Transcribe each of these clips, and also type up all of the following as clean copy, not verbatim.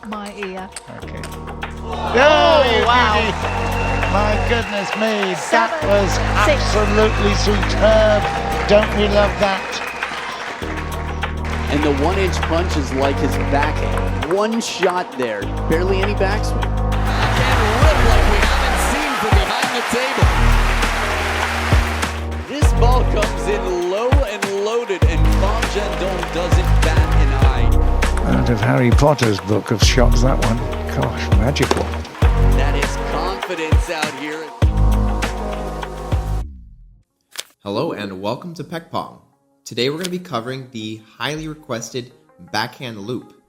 my ear. Okay. Oh, wow. My goodness me, that 7, was 6. absolutely superb. Don't we love that? And the 1-inch punch is like his backhand. One shot there, barely any backswing. Backhand rip like we haven't seen from behind the table. This ball comes in low and loaded, and Bob Gendon doesn't bat an eye. Out of Harry Potter's book of shots, that one. Gosh, magical. That is confidence out here. Hello and welcome to PechPong. Today we're going to be covering the highly requested backhand loop.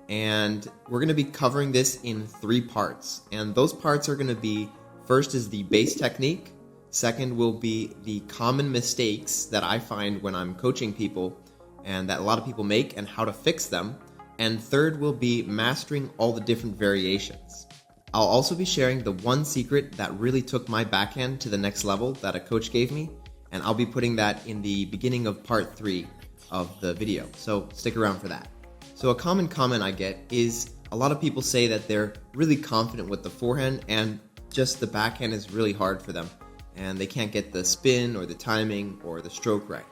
And we're going to be covering this in 3 parts. And those parts are going to be, first is the base technique. Second will be the common mistakes that I find when I'm coaching people and that a lot of people make and how to fix them. And third will be mastering all the different variations. I'll also be sharing the one secret that really took my backhand to the next level that a coach gave me, and I'll be putting that in the beginning of part 3 of the video, so stick around for that. So a common comment I get is a lot of people say that they're really confident with the forehand and just the backhand is really hard for them, and they can't get the spin or the timing or the stroke right.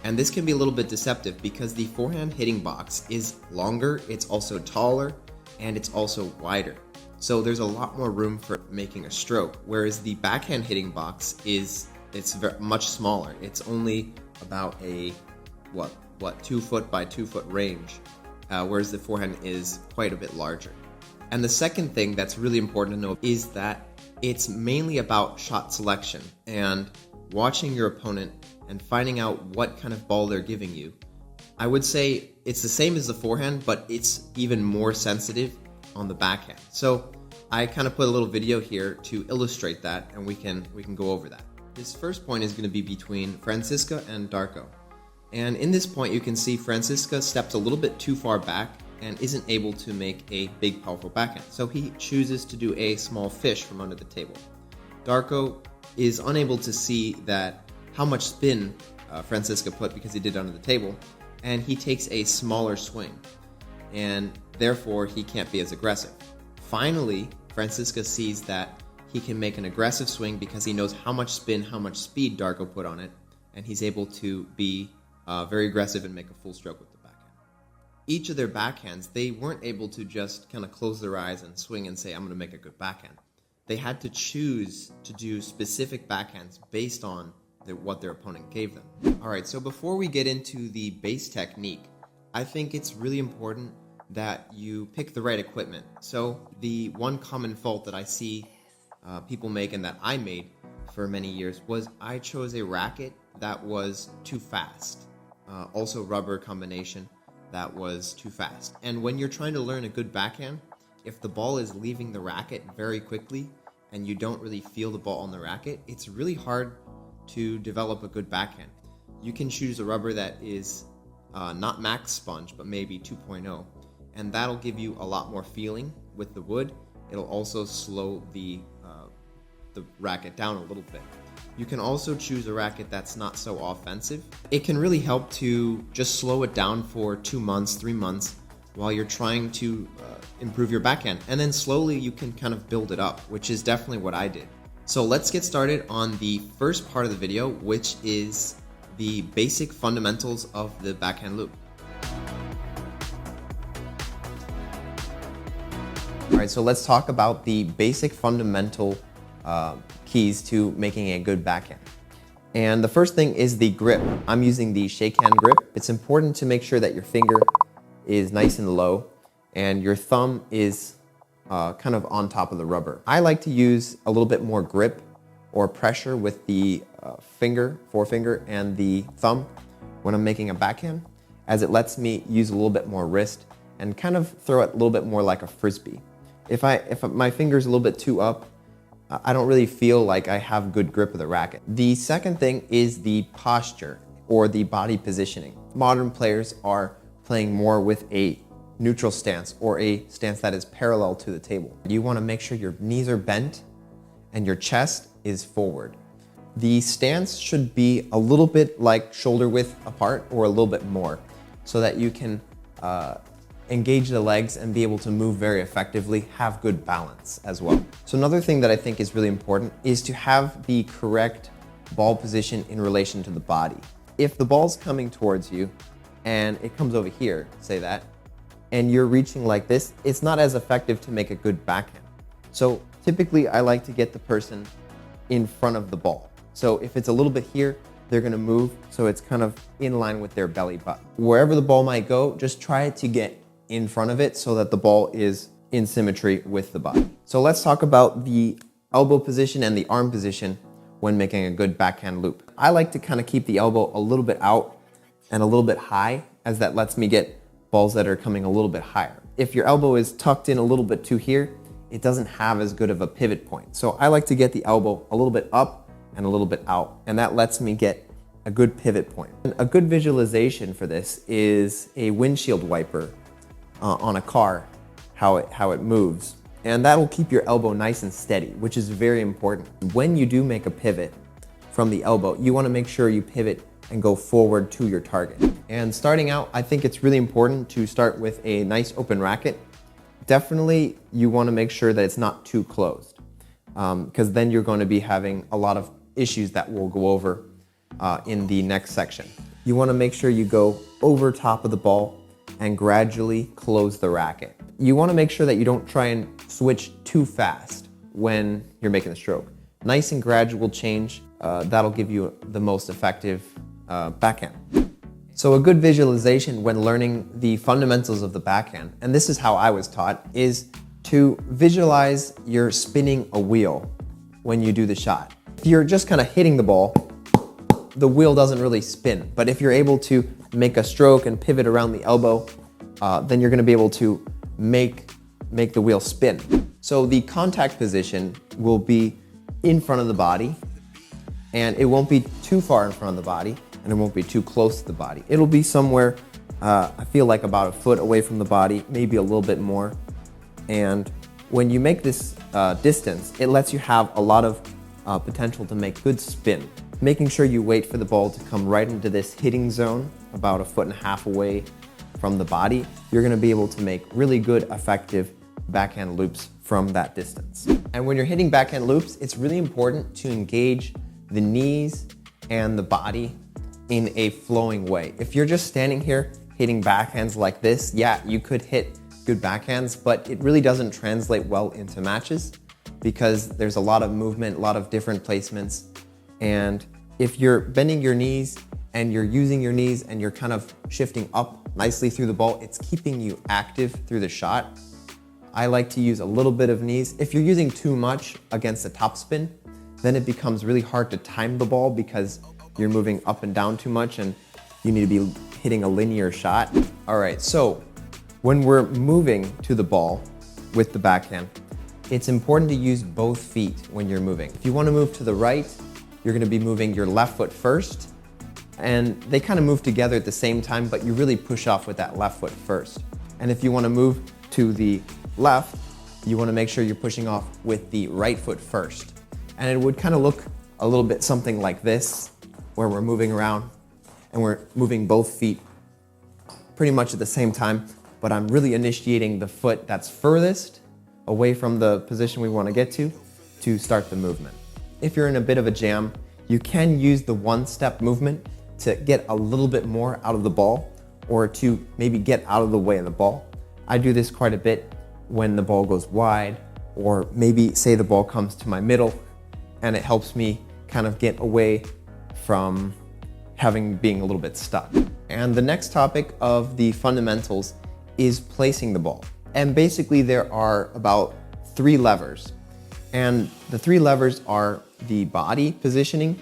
And this can be a little bit deceptive because the forehand hitting box is longer, it's also taller, and it's also wider. So there's a lot more room for making a stroke, whereas the backhand hitting box it's much smaller. It's only about a 2 foot by 2 foot range, whereas the forehand is quite a bit larger. And the second thing that's really important to know is that it's mainly about shot selection and watching your opponent and finding out what kind of ball they're giving you. I would say it's the same as the forehand, but it's even more sensitive on the backhand. So I kind of put a little video here to illustrate that, and we can go over that. This first point is going to be between Francisca and Darko. And in this point you can see Francisca steps a little bit too far back and isn't able to make a big powerful backhand. So he chooses to do a small fish from under the table. Darko is unable to see that how much spin Francisca put because he did it under the table, and he takes a smaller swing, and therefore he can't be as aggressive. Finally, Francisca sees that he can make an aggressive swing because he knows how much spin, how much speed Darko put on it, and he's able to be very aggressive and make a full stroke with the backhand. Each of their backhands, they weren't able to just kind of close their eyes and swing and say, I'm going to make a good backhand. They had to choose to do specific backhands based on what their opponent gave them. Alright, so before we get into the base technique, I think it's really important that you pick the right equipment. So the one common fault that I see people make and that I made for many years was I chose a racket that was too fast. Also rubber combination that was too fast. And when you're trying to learn a good backhand, if the ball is leaving the racket very quickly and you don't really feel the ball on the racket, it's really hard to develop a good backhand. You can choose a rubber that is not max sponge, but maybe 2.0, and that'll give you a lot more feeling with the wood. It'll also slow the racket down a little bit. You can also choose a racket that's not so offensive. It can really help to just slow it down for 2 months, 3 months while you're trying to improve your backhand, and then slowly you can kind of build it up, which is definitely what I did. So let's get started on the first part of the video, which is the basic fundamentals of the backhand loop. Alright, so let's talk about the basic fundamental keys to making a good backhand. And the first thing is the grip. I'm using the shake hand grip. It's important to make sure that your finger is nice and low and your thumb is kind of on top of the rubber. I like to use a little bit more grip or pressure with the forefinger and the thumb when I'm making a backhand, as it lets me use a little bit more wrist and kind of throw it a little bit more like a frisbee. If my finger's a little bit too up, I don't really feel like I have good grip of the racket. The second thing is the posture or the body positioning. Modern players are playing more with a neutral stance or a stance that is parallel to the table. You want to make sure your knees are bent and your chest is forward. The stance should be a little bit like shoulder width apart or a little bit more so that you can engage the legs and be able to move very effectively, have good balance as well. So another thing that I think is really important is to have the correct ball position in relation to the body. If the ball's coming towards you and it comes over here, say that, and you're reaching like this, it's not as effective to make a good backhand. So typically I like to get the person in front of the ball. So if it's a little bit here, they're gonna move so it's kind of in line with their belly button. Wherever the ball might go, just try to get in front of it so that the ball is in symmetry with the body. So let's talk about the elbow position and the arm position when making a good backhand loop. I like to kind of keep the elbow a little bit out and a little bit high, as that lets me get balls that are coming a little bit higher. If your elbow is tucked in a little bit too here, it doesn't have as good of a pivot point. So I like to get the elbow a little bit up and a little bit out, and that lets me get a good pivot point. And a good visualization for this is a windshield wiper on a car, how it moves. And that will keep your elbow nice and steady, which is very important. When you do make a pivot from the elbow, you wanna make sure you pivot and go forward to your target. And starting out, I think it's really important to start with a nice open racket. Definitely, you wanna make sure that it's not too closed, because then you're gonna be having a lot of issues that we'll go over in the next section. You wanna make sure you go over top of the ball and gradually close the racket. You wanna make sure that you don't try and switch too fast when you're making the stroke. Nice and gradual change, that'll give you the most effective backhand. So a good visualization when learning the fundamentals of the backhand, and this is how I was taught, is to visualize you're spinning a wheel when you do the shot. If you're just kind of hitting the ball, the wheel doesn't really spin. But if you're able to make a stroke and pivot around the elbow, then you're gonna be able to make the wheel spin. So the contact position will be in front of the body, and it won't be too far in front of the body, and it won't be too close to the body. It'll be somewhere, I feel like about a foot away from the body, maybe a little bit more. And when you make this distance, it lets you have a lot of potential to make good spin. Making sure you wait for the ball to come right into this hitting zone, about 1.5 feet away from the body, you're gonna be able to make really good, effective backhand loops from that distance. And when you're hitting backhand loops, it's really important to engage the knees and the body in a flowing way. If you're just standing here hitting backhands like this, yeah, you could hit good backhands, but it really doesn't translate well into matches because there's a lot of movement, a lot of different placements. And if you're bending your knees and you're using your knees and you're kind of shifting up nicely through the ball, it's keeping you active through the shot. I like to use a little bit of knees. If you're using too much against the topspin, then it becomes really hard to time the ball because you're moving up and down too much and you need to be hitting a linear shot. All right, so when we're moving to the ball with the backhand, it's important to use both feet when you're moving. If you want to move to the right, you're going to be moving your left foot first, and they kind of move together at the same time, but you really push off with that left foot first. And if you want to move to the left, you want to make sure you're pushing off with the right foot first. And it would kind of look a little bit something like this, where we're moving around and we're moving both feet pretty much at the same time, but I'm really initiating the foot that's furthest away from the position we want to get to start the movement. If you're in a bit of a jam, you can use the one-step movement to get a little bit more out of the ball or to maybe get out of the way of the ball. I do this quite a bit when the ball goes wide, or maybe say the ball comes to my middle and it helps me kind of get away from being a little bit stuck. And the next topic of the fundamentals is placing the ball. And basically there are about 3 levers. And the 3 levers are the body positioning,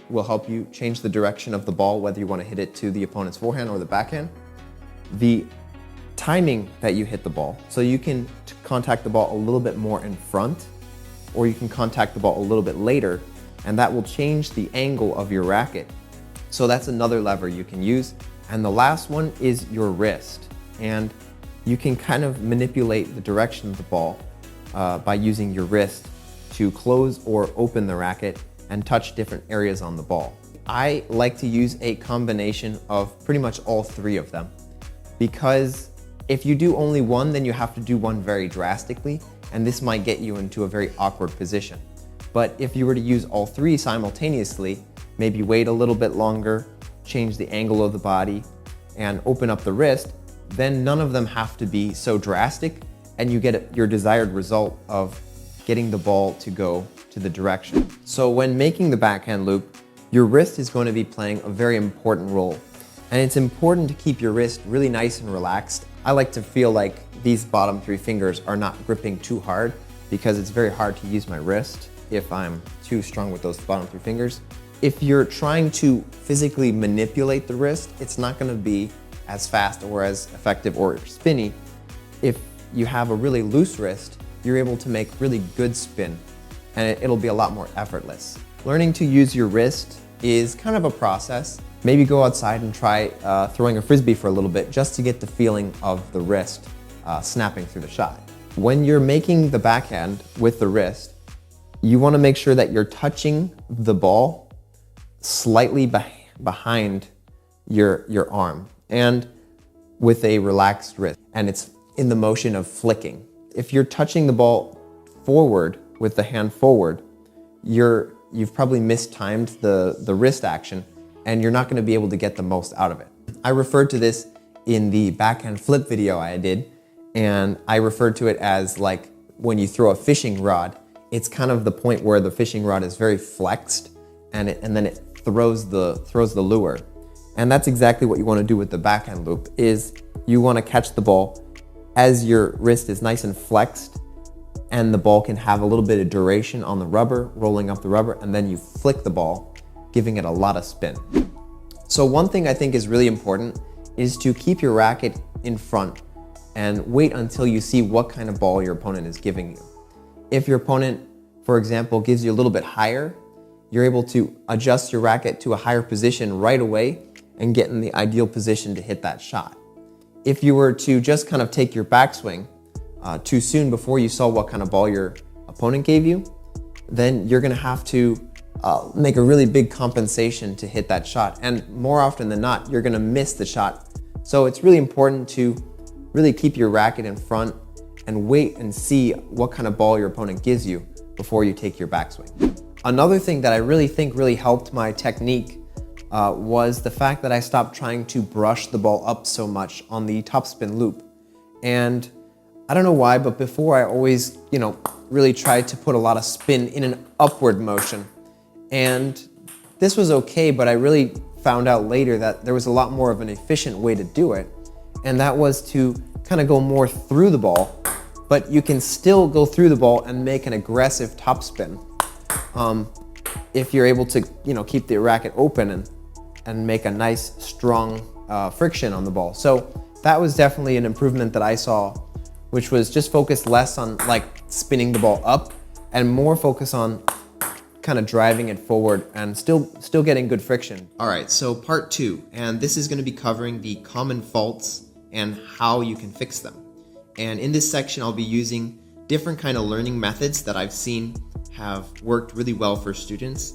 will help you change the direction of the ball, whether you want to hit it to the opponent's forehand or the backhand. The timing that you hit the ball, so you can contact the ball a little bit more in front, or you can contact the ball a little bit later, and that will change the angle of your racket. So that's another lever you can use. And the last one is your wrist. And you can kind of manipulate the direction of the ball by using your wrist to close or open the racket and touch different areas on the ball. I like to use a combination of pretty much all 3 of them because If you do only one, then you have to do one very drastically, and this might get you into a very awkward position. But if you were to use all three simultaneously, maybe wait a little bit longer, change the angle of the body, and open up the wrist, then none of them have to be so drastic, and you get your desired result of getting the ball to go to the direction. So when making the backhand loop, your wrist is going to be playing a very important role. And it's important to keep your wrist really nice and relaxed. I like to feel like these bottom three fingers are not gripping too hard, because it's very hard to use my wrist if I'm too strong with those bottom three fingers. If you're trying to physically manipulate the wrist, it's not going to be as fast or as effective or spinny. If you have a really loose wrist, you're able to make really good spin, and it'll be a lot more effortless. Learning to use your wrist is kind of a process. Maybe go outside and try throwing a frisbee for a little bit just to get the feeling of the wrist snapping through the shot. When you're making the backhand with the wrist, you want to make sure that you're touching the ball slightly behind your arm and with a relaxed wrist, and it's in the motion of flicking. If you're touching the ball forward with the hand forward, you've probably mistimed the wrist action, and you're not going to be able to get the most out of it. I referred to this in the backhand flip video I did, and I referred to it as like when you throw a fishing rod, it's kind of the point where the fishing rod is very flexed, and then it throws the lure. And that's exactly what you want to do with the backhand loop, is you want to catch the ball as your wrist is nice and flexed, and the ball can have a little bit of duration on the rubber, rolling up the rubber, and then you flick the ball, giving it a lot of spin. So one thing I think is really important is to keep your racket in front and wait until you see what kind of ball your opponent is giving you. If your opponent, for example, gives you a little bit higher, you're able to adjust your racket to a higher position right away and get in the ideal position to hit that shot. If you were to just kind of take your backswing too soon before you saw what kind of ball your opponent gave you, then you're going to have to make a really big compensation to hit that shot. And more often than not, you're going to miss the shot. So it's really important to really keep your racket in front and wait and see what kind of ball your opponent gives you before you take your backswing. Another thing that I really think really helped my technique was the fact that I stopped trying to brush the ball up so much on the topspin loop. And I don't know why, but before I always, really tried to put a lot of spin in an upward motion. And this was okay, but I really found out later that there was a lot more of an efficient way to do it. And that was to kind of go more through the ball, but you can still go through the ball and make an aggressive topspin. If you're able to, keep the racket open and make a nice, strong friction on the ball. So that was definitely an improvement that I saw, which was just focus less on like spinning the ball up and more focus on kind of driving it forward and still getting good friction. All right, so part 2, and this is going to be covering the common faults and how you can fix them. And in this section, I'll be using different kind of learning methods that I've seen have worked really well for students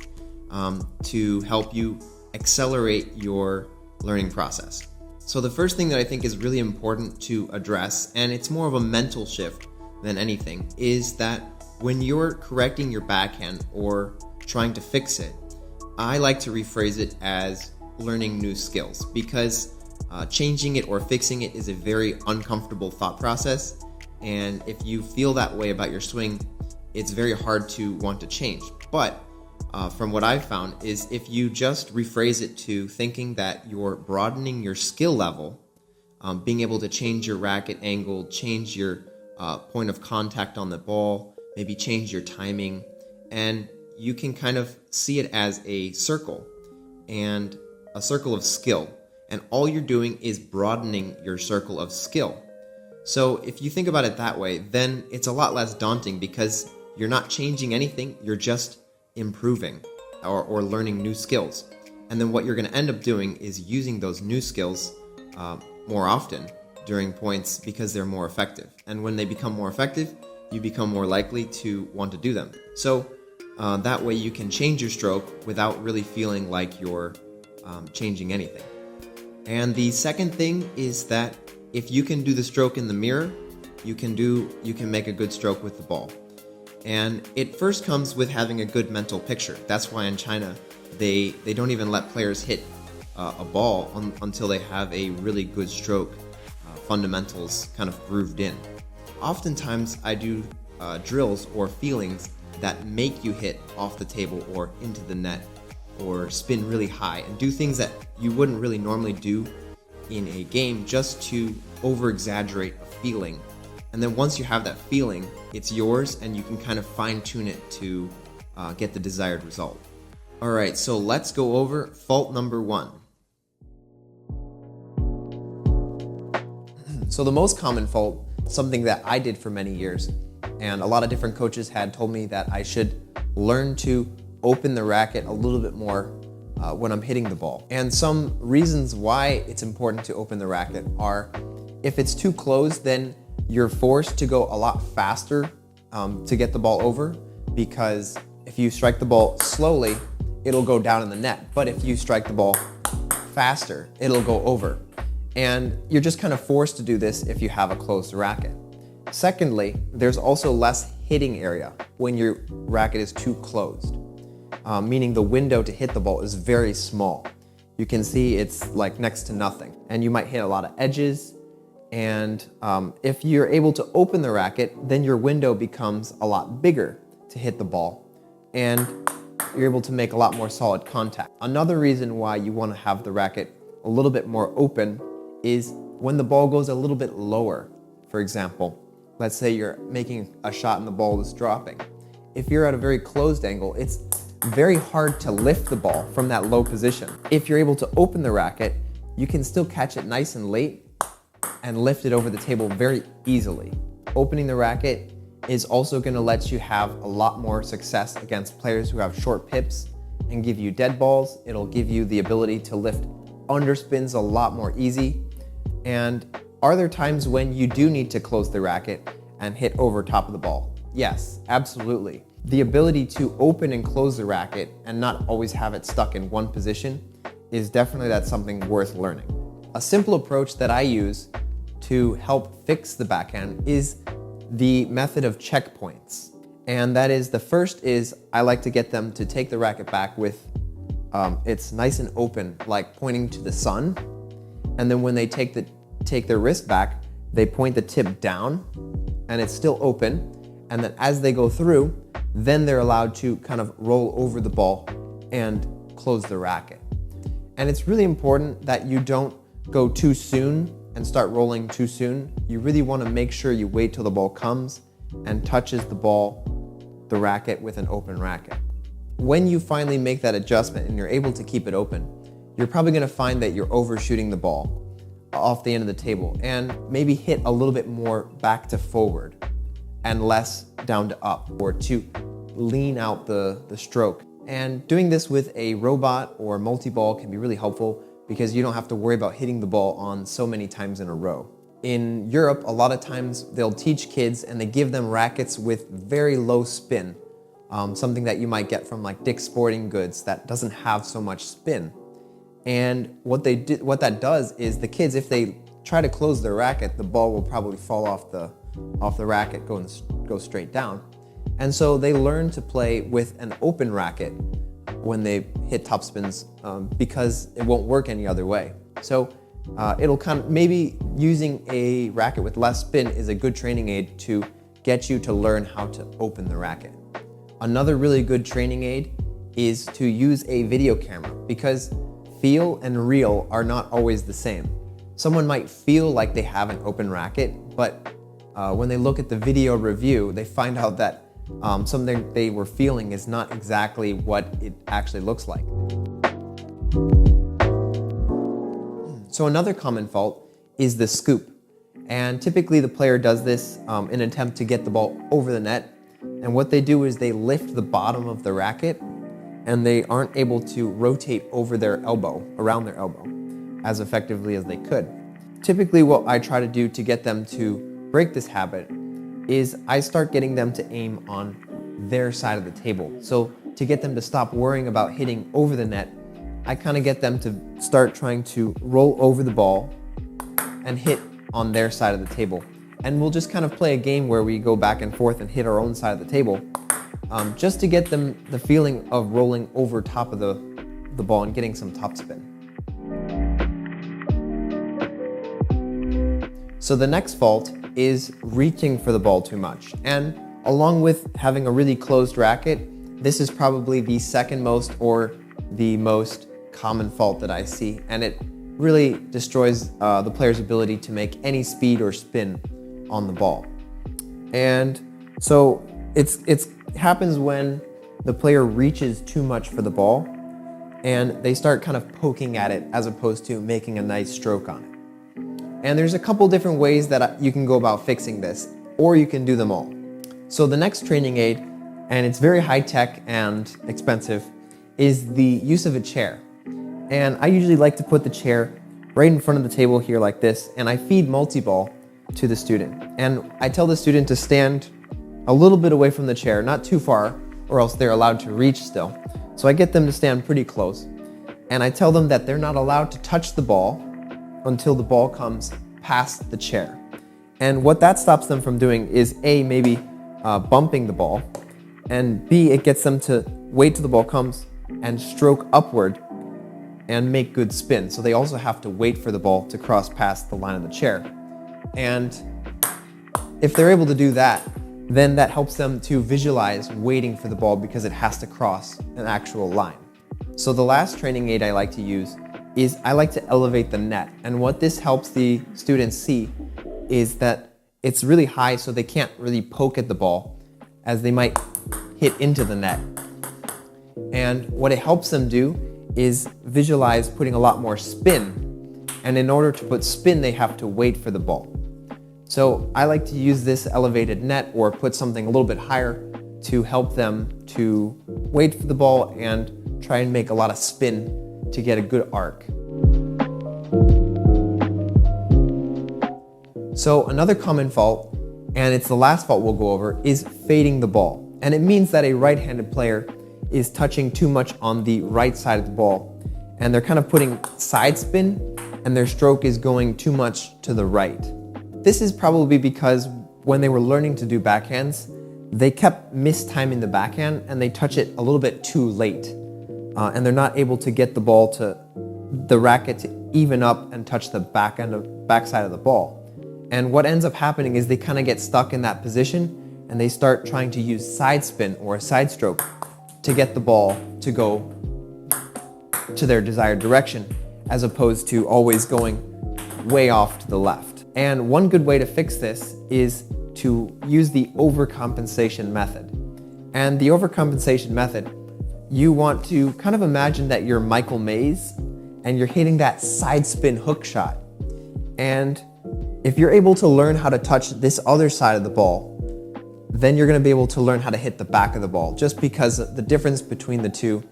to help you accelerate your learning process. So the first thing that I think is really important to address, and it's more of a mental shift than anything, is that when you're correcting your backhand or trying to fix it, I like to rephrase it as learning new skills, because changing it or fixing it is a very uncomfortable thought process. And if you feel that way about your swing, it's very hard to want to change. But from what I've found is if you just rephrase it to thinking that you're broadening your skill level, being able to change your racket angle, change your point of contact on the ball, maybe change your timing, and you can kind of see it as a circle and a circle of skill. And all you're doing is broadening your circle of skill. So if you think about it that way, then it's a lot less daunting because you're not changing anything, you're just improving or learning new skills. And then what you're going to end up doing is using those new skills more often during points because they're more effective. And when they become more effective, you become more likely to want to do them. So that way you can change your stroke without really feeling like you're changing anything. And the second thing is that if you can do the stroke in the mirror, you can make a good stroke with the ball. And it first comes with having a good mental picture. That's why in China, they don't even let players hit a ball until they have a really good stroke fundamentals kind of grooved in. Oftentimes I do drills or feelings that make you hit off the table or into the net or spin really high and do things that you wouldn't really normally do in a game just to over-exaggerate a feeling. And then once you have that feeling, it's yours and you can kind of fine-tune it to get the desired result. Alright, so let's go over fault number 1. So the most common fault, something that I did for many years, and a lot of different coaches had told me that I should learn to open the racket a little bit more when I'm hitting the ball. And some reasons why it's important to open the racket are, if it's too closed, then you're forced to go a lot faster to get the ball over, because if you strike the ball slowly, it'll go down in the net. But if you strike the ball faster, it'll go over. And you're just kind of forced to do this if you have a closed racket. Secondly, there's also less hitting area when your racket is too closed, meaning the window to hit the ball is very small. You can see it's like next to nothing, and you might hit a lot of edges. And if you're able to open the racket, then your window becomes a lot bigger to hit the ball, and you're able to make a lot more solid contact. Another reason why you want to have the racket a little bit more open is when the ball goes a little bit lower. For example, let's say you're making a shot and the ball is dropping. If you're at a very closed angle, it's very hard to lift the ball from that low position. If you're able to open the racket, you can still catch it nice and late and lift it over the table very easily. Opening the racket is also going to let you have a lot more success against players who have short pips and give you dead balls. It'll give you the ability to lift underspins a lot more easy. And are there times when you do need to close the racket and hit over top of the ball? Yes, absolutely. The ability to open and close the racket and not always have it stuck in one position is definitely that's something worth learning. A simple approach that I use to help fix the backhand is the method of checkpoints. And that is, the first is I like to get them to take the racket back with it's nice and open, like pointing to the sun. And then when they take their wrist back, they point the tip down and it's still open. And then as they go through, then they're allowed to kind of roll over the ball and close the racket. And it's really important that you don't go too soon and start rolling too soon. You really want to make sure you wait till the ball comes and touches the racket with an open racket. When you finally make that adjustment and you're able to keep it open, you're probably going to find that you're overshooting the ball off the end of the table and maybe hit a little bit more back to forward and less down to up, or to lean out the stroke. And doing this with a robot or multi-ball can be really helpful because you don't have to worry about hitting the ball on so many times in a row. In Europe, a lot of times they'll teach kids and they give them rackets with very low spin, something that you might get from like Dick's Sporting Goods that doesn't have so much spin. And what that does is the kids, if they try to close their racket, the ball will probably fall off the racket, go straight down. And so they learn to play with an open racket when they hit topspins because it won't work any other way. So it'll kind of, maybe using a racket with less spin is a good training aid to get you to learn how to open the racket. Another really good training aid is to use a video camera, because feel and real are not always the same. Someone might feel like they have an open racket, but when they look at the video review, they find out that something they were feeling is not exactly what it actually looks like. So another common fault is the scoop. And typically the player does this in an attempt to get the ball over the net. And what they do is they lift the bottom of the racket and they aren't able to rotate over their elbow, around their elbow, as effectively as they could. Typically what I try to do to get them to break this habit is I start getting them to aim on their side of the table. So to get them to stop worrying about hitting over the net, I kind of get them to start trying to roll over the ball and hit on their side of the table. And we'll just kind of play a game where we go back and forth and hit our own side of the table, just to get them the feeling of rolling over top of the ball and getting some topspin. So the next fault is reaching for the ball too much. And along with having a really closed racket, this is probably the second most or the most common fault that I see. And it really destroys the player's ability to make any speed or spin on the ball. And so it happens when the player reaches too much for the ball and they start kind of poking at it as opposed to making a nice stroke on it. And there's a couple different ways that you can go about fixing this, or you can do them all. So the next training aid, and it's very high tech and expensive, is the use of a chair. And I usually like to put the chair right in front of the table here like this, and I feed multi-ball to the student. And I tell the student to stand a little bit away from the chair, not too far, or else they're allowed to reach still. So I get them to stand pretty close. And I tell them that they're not allowed to touch the ball until the ball comes past the chair. And what that stops them from doing is A, maybe bumping the ball, and B, it gets them to wait till the ball comes and stroke upward and make good spin. So they also have to wait for the ball to cross past the line of the chair. And if they're able to do that, then that helps them to visualize waiting for the ball because it has to cross an actual line. So the last training aid I like to use is I like to elevate the net. And what this helps the students see is that it's really high, so they can't really poke at the ball as they might hit into the net. And what it helps them do is visualize putting a lot more spin. And in order to put spin, they have to wait for the ball. So I like to use this elevated net or put something a little bit higher to help them to wait for the ball and try and make a lot of spin to get a good arc. So another common fault, and it's the last fault we'll go over, is fading the ball. And it means that a right-handed player is touching too much on the right side of the ball, and they're kind of putting side spin, and their stroke is going too much to the right. This is probably because when they were learning to do backhands, they kept mistiming the backhand and they touch it a little bit too late. And they're not able to get the ball to the racket to even up and touch the backside of the ball. And what ends up happening is they kind of get stuck in that position and they start trying to use side spin or a side stroke to get the ball to go to their desired direction, as opposed to always going way off to the left. And one good way to fix this is to use the overcompensation method. And the overcompensation method, you want to kind of imagine that you're Michael Mays and you're hitting that side spin hook shot. And if you're able to learn how to touch this other side of the ball, then you're going to be able to learn how to hit the back of the ball, just because the difference between the two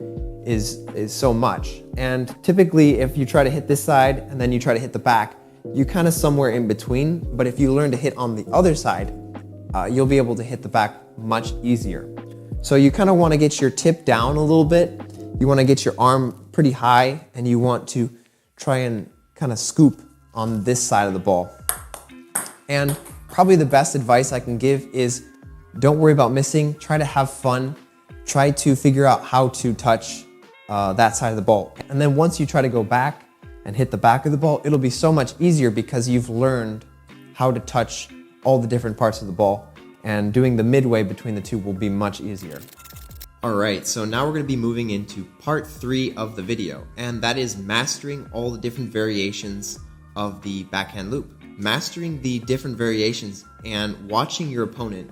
is so much. And typically, if you try to hit this side and then you try to hit the back, you're kind of somewhere in between. But if you learn to hit on the other side, you'll be able to hit the back much easier. So you kind of want to get your tip down a little bit. You want to get your arm pretty high, and you want to try and kind of scoop on this side of the ball. And probably the best advice I can give is don't worry about missing. Try to have fun. Try to figure out how to touch that side of the ball. And then once you try to go back and hit the back of the ball, it'll be so much easier because you've learned how to touch all the different parts of the ball, and doing the midway between the two will be much easier. Alright, so now we're going to be moving into part 3 of the video, and that is mastering all the different variations of the backhand loop. Mastering the different variations and watching your opponent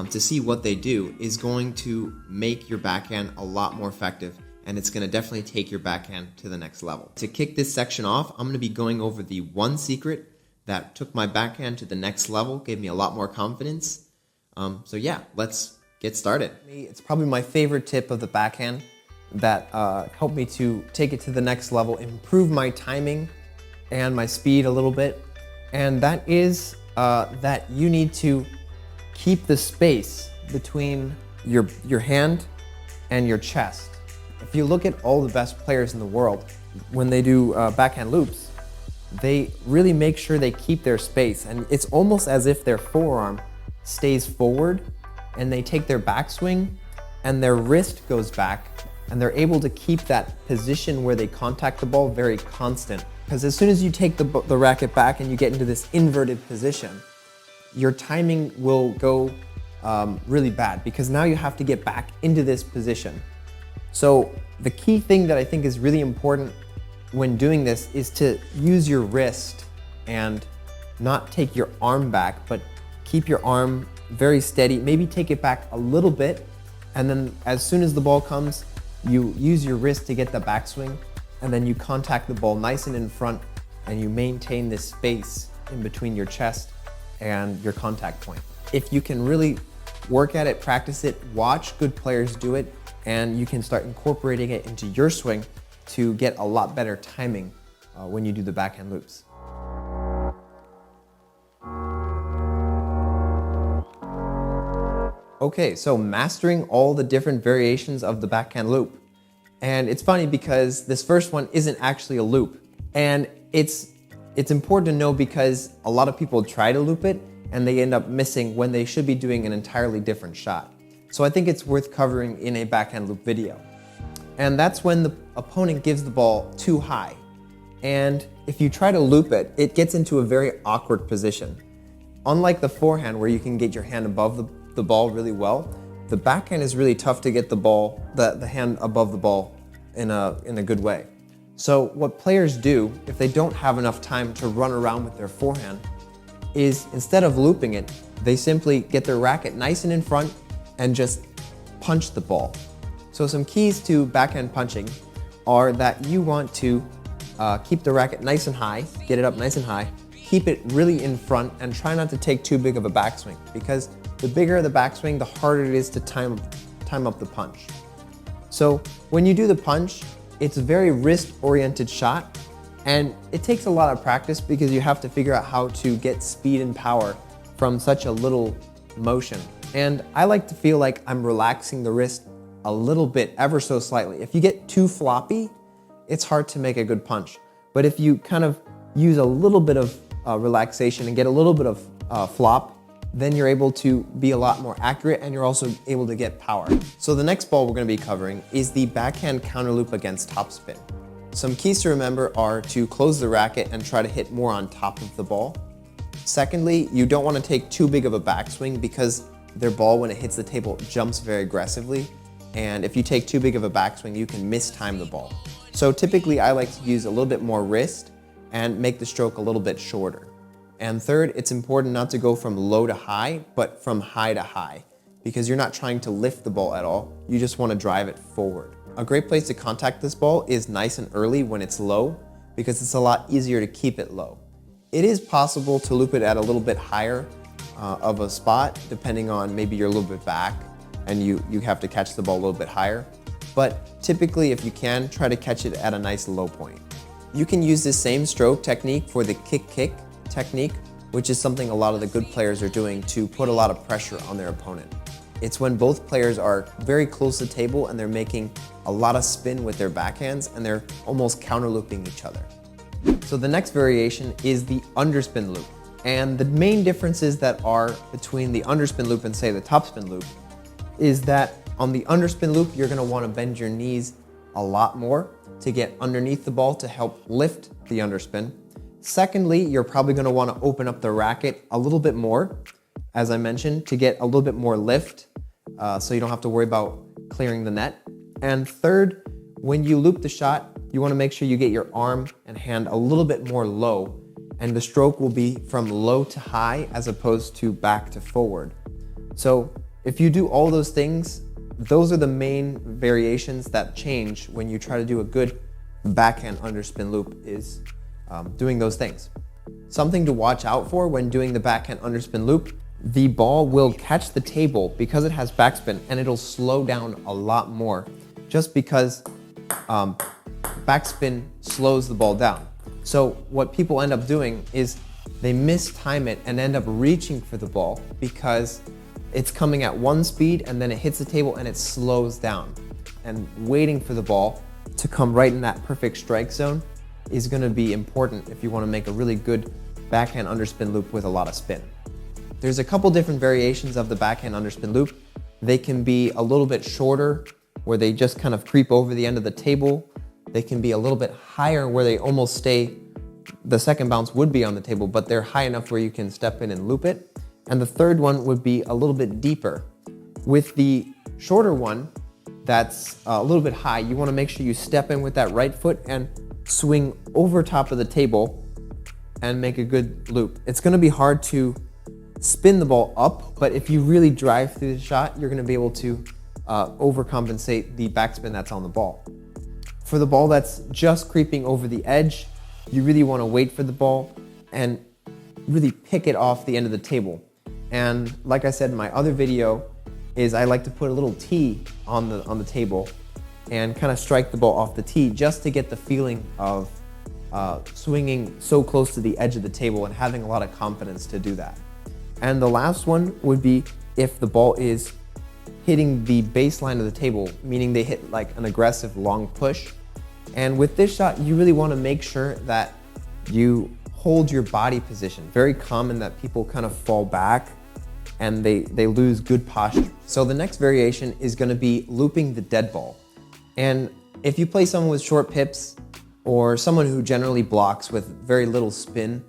to see what they do is going to make your backhand a lot more effective, and it's going to definitely take your backhand to the next level. To kick this section off, I'm going to be going over the one secret that took my backhand to the next level, gave me a lot more confidence. So yeah, let's get started. It's probably my favorite tip of the backhand that helped me to take it to the next level, improve my timing and my speed a little bit. And that is that you need to keep the space between your hand and your chest. If you look at all the best players in the world, when they do backhand loops, they really make sure they keep their space, and it's almost as if their forearm stays forward and they take their backswing and their wrist goes back, and they're able to keep that position where they contact the ball very constant. Because as soon as you take the racket back and you get into this inverted position, your timing will go really bad, because now you have to get back into this position. So the key thing that I think is really important when doing this is to use your wrist and not take your arm back, but keep your arm very steady. Maybe take it back a little bit, and then as soon as the ball comes, you use your wrist to get the backswing, and then you contact the ball nice and in front, and you maintain this space in between your chest and your contact point. If you can really work at it, practice it, watch good players do it, and you can start incorporating it into your swing to get a lot better timing when you do the backhand loops. Okay, so mastering all the different variations of the backhand loop. And it's funny because this first one isn't actually a loop. And it's important to know because a lot of people try to loop it and they end up missing when they should be doing an entirely different shot. So I think it's worth covering in a backhand loop video. And that's when the opponent gives the ball too high. And if you try to loop it, it gets into a very awkward position. Unlike the forehand where you can get your hand above the ball really well, the backhand is really tough to get the hand above the ball in a good way. So what players do, if they don't have enough time to run around with their forehand, is instead of looping it, they simply get their racket nice and in front and just punch the ball. So some keys to backhand punching are that you want to keep the racket nice and high, get it up nice and high, keep it really in front, and try not to take too big of a backswing, because the bigger the backswing, the harder it is to time up the punch. So when you do the punch, it's a very wrist-oriented shot, and it takes a lot of practice because you have to figure out how to get speed and power from such a little motion. And I like to feel like I'm relaxing the wrist a little bit, ever so slightly. If you get too floppy, it's hard to make a good punch. But if you kind of use a little bit of relaxation and get a little bit of flop, then you're able to be a lot more accurate, and you're also able to get power. So the next ball we're going to be covering is the backhand counter loop against topspin. Some keys to remember are to close the racket and try to hit more on top of the ball. Secondly, you don't want to take too big of a backswing because their ball, when it hits the table, jumps very aggressively. And if you take too big of a backswing, you can mistime the ball. So typically I like to use a little bit more wrist and make the stroke a little bit shorter. And third, it's important not to go from low to high, but from high to high, because you're not trying to lift the ball at all. You just want to drive it forward. A great place to contact this ball is nice and early when it's low, because it's a lot easier to keep it low. It is possible to loop it at a little bit higher of a spot, depending on maybe you're a little bit back and you have to catch the ball a little bit higher. But typically, if you can, try to catch it at a nice low point. You can use this same stroke technique for the kick-kick technique, which is something a lot of the good players are doing to put a lot of pressure on their opponent. It's when both players are very close to the table and they're making a lot of spin with their backhands and they're almost counter looping each other. So the next variation is the underspin loop. And the main differences that are between the underspin loop and, say, the topspin loop is that on the underspin loop, you're going to want to bend your knees a lot more to get underneath the ball to help lift the underspin. Secondly, you're probably going to want to open up the racket a little bit more, as I mentioned, to get a little bit more lift so you don't have to worry about clearing the net. And third, when you loop the shot, you want to make sure you get your arm and hand a little bit more low, and the stroke will be from low to high as opposed to back to forward. So if you do all those things, those are the main variations that change when you try to do a good backhand underspin loop, is doing those things. Something to watch out for when doing the backhand underspin loop: the ball will catch the table because it has backspin, and it'll slow down a lot more just because backspin slows the ball down. So what people end up doing is they mistime it and end up reaching for the ball because it's coming at one speed and then it hits the table and it slows down, and waiting for the ball to come right in that perfect strike zone is going to be important if you want to make a really good backhand underspin loop with a lot of spin. There's a couple different variations of the backhand underspin loop. They can be a little bit shorter, where they just kind of creep over the end of the table. They can be a little bit higher, where they almost stay, the second bounce would be on the table, but they're high enough where you can step in and loop it. And the third one would be a little bit deeper. With the shorter one, that's a little bit high, you want to make sure you step in with that right foot and swing over top of the table and make a good loop. It's going to be hard to spin the ball up, but if you really drive through the shot, you're going to be able to overcompensate the backspin that's on the ball. For the ball that's just creeping over the edge, you really want to wait for the ball and really pick it off the end of the table. And like I said in my other video, is I like to put a little tee on the table and kind of strike the ball off the tee just to get the feeling of swinging so close to the edge of the table and having a lot of confidence to do that. And the last one would be if the ball is hitting the baseline of the table, meaning they hit like an aggressive long push. And with this shot, you really want to make sure that you hold your body position. Very common that people kind of fall back and they lose good posture. So the next variation is going to be looping the dead ball. And if you play someone with short pips or someone who generally blocks with very little spin,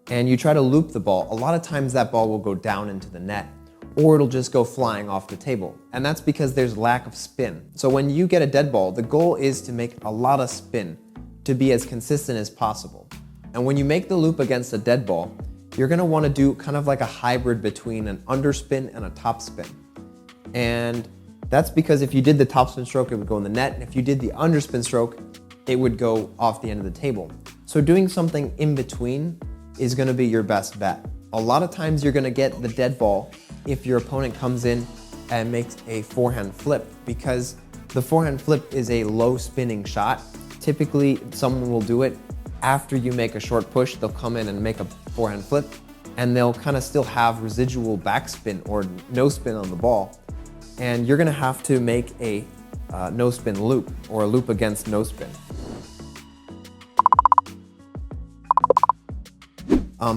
and you try to loop the ball, a lot of times that ball will go down into the net, or it'll just go flying off the table. And that's because there's lack of spin. So when you get a dead ball, the goal is to make a lot of spin to be as consistent as possible. And when you make the loop against a dead ball, you're gonna wanna do kind of like a hybrid between an underspin and a topspin. And that's because if you did the topspin stroke, it would go in the net, and if you did the underspin stroke, it would go off the end of the table. So doing something in between is gonna be your best bet. A lot of times you're gonna get the dead ball if your opponent comes in and makes a forehand flip, because the forehand flip is a low spinning shot. Typically, someone will do it after you make a short push. They'll come in and make a forehand flip, and they'll kind of still have residual backspin or no spin on the ball. And you're gonna have to make a no spin loop, or a loop against no spin.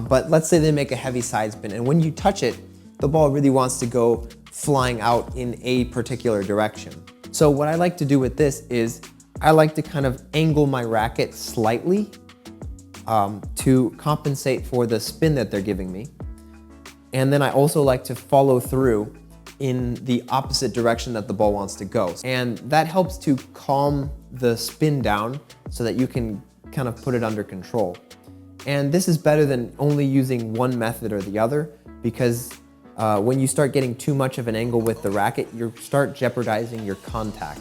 But let's say they make a heavy side spin, and when you touch it, the ball really wants to go flying out in a particular direction. So what I like to do with this is I like to kind of angle my racket slightly to compensate for the spin that they're giving me. And then I also like to follow through in the opposite direction that the ball wants to go. And that helps to calm the spin down so that you can kind of put it under control. And this is better than only using one method or the other, because when you start getting too much of an angle with the racket, you start jeopardizing your contact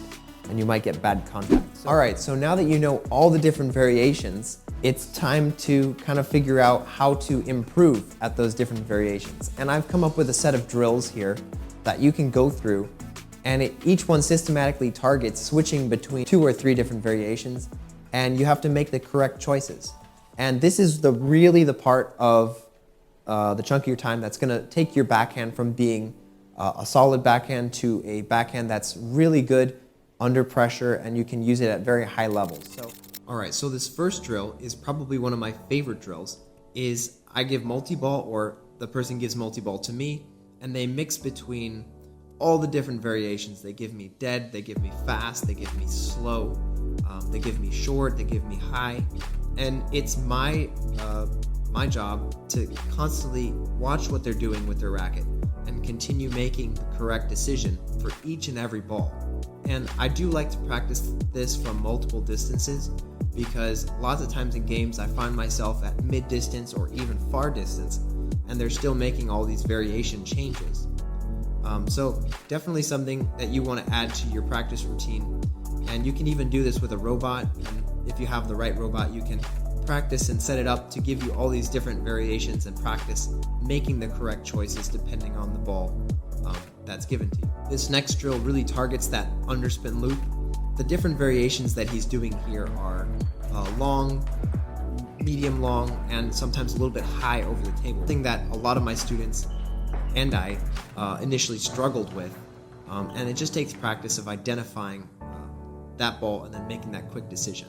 and you might get bad contact. All right, so now that you know all the different variations, it's time to kind of figure out how to improve at those different variations. And I've come up with a set of drills here that you can go through, and each one systematically targets switching between 2 or 3 different variations, and you have to make the correct choices. And this is really the part of the chunk of your time that's gonna take your backhand from being a solid backhand to a backhand that's really good under pressure, and you can use it at very high levels. All right, so this first drill is probably one of my favorite drills. Is I give multi-ball, or the person gives multi-ball to me, and they mix between all the different variations. They give me dead, they give me fast, they give me slow, they give me short, they give me high. And it's my job to constantly watch what they're doing with their racket and continue making the correct decision for each and every ball. And I do like to practice this from multiple distances, because lots of times in games I find myself at mid distance or even far distance, and they're still making all these variation changes. So definitely something that you want to add to your practice routine. And you can even do this with a robot, and if you have the right robot, you can practice and set it up to give you all these different variations and practice making the correct choices depending on the ball that's given to you. This next drill really targets that underspin loop. The different variations that he's doing here are long, medium long, and sometimes a little bit high over the table. Something that a lot of my students and I initially struggled with, and it just takes practice of identifying that ball and then making that quick decision.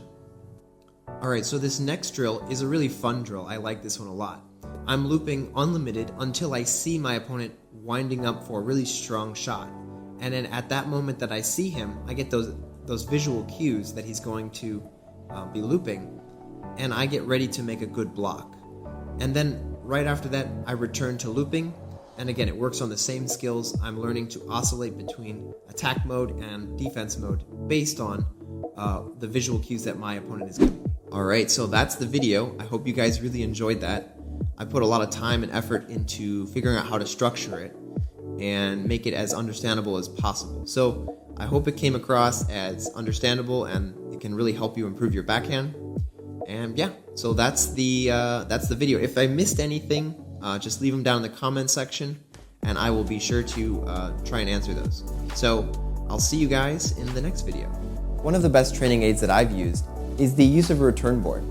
Alright, so this next drill is a really fun drill. I like this one a lot. I'm looping unlimited until I see my opponent winding up for a really strong shot. And then at that moment that I see him, I get those visual cues that he's going to be looping, and I get ready to make a good block. And then right after that, I return to looping, and again, it works on the same skills. I'm learning to oscillate between attack mode and defense mode based on the visual cues that my opponent is giving me. Alright, so that's the video. I hope you guys really enjoyed that. I put a lot of time and effort into figuring out how to structure it and make it as understandable as possible. So I hope it came across as understandable and it can really help you improve your backhand. And yeah, so that's the video. If I missed anything, just leave them down in the comment section and I will be sure to try and answer those. So I'll see you guys in the next video. One of the best training aids that I've used is the use of a return board.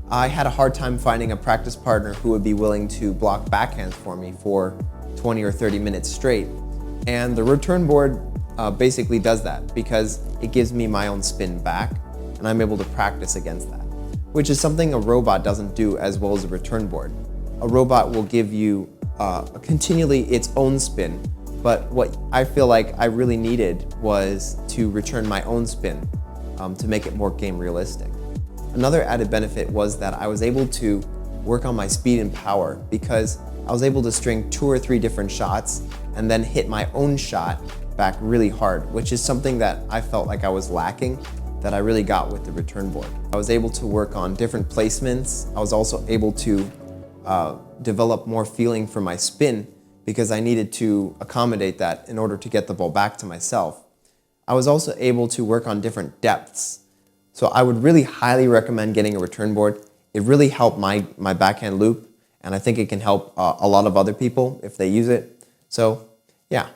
I had a hard time finding a practice partner who would be willing to block backhands for me for 20 or 30 minutes straight. And the return board basically does that because it gives me my own spin back and I'm able to practice against that, which is something a robot doesn't do as well as a return board. A robot will give you continually its own spin, but what I feel like I really needed was to return my own spin to make it more game realistic. Another added benefit was that I was able to work on my speed and power because I was able to string 2 or 3 different shots and then hit my own shot back really hard, which is something that I felt like I was lacking that I really got with the return board. I was able to work on different placements. I was also able to develop more feeling for my spin because I needed to accommodate that in order to get the ball back to myself. I was also able to work on different depths. So I would really highly recommend getting a return board. It really helped my backhand loop, and I think it can help a lot of other people if they use it. So yeah,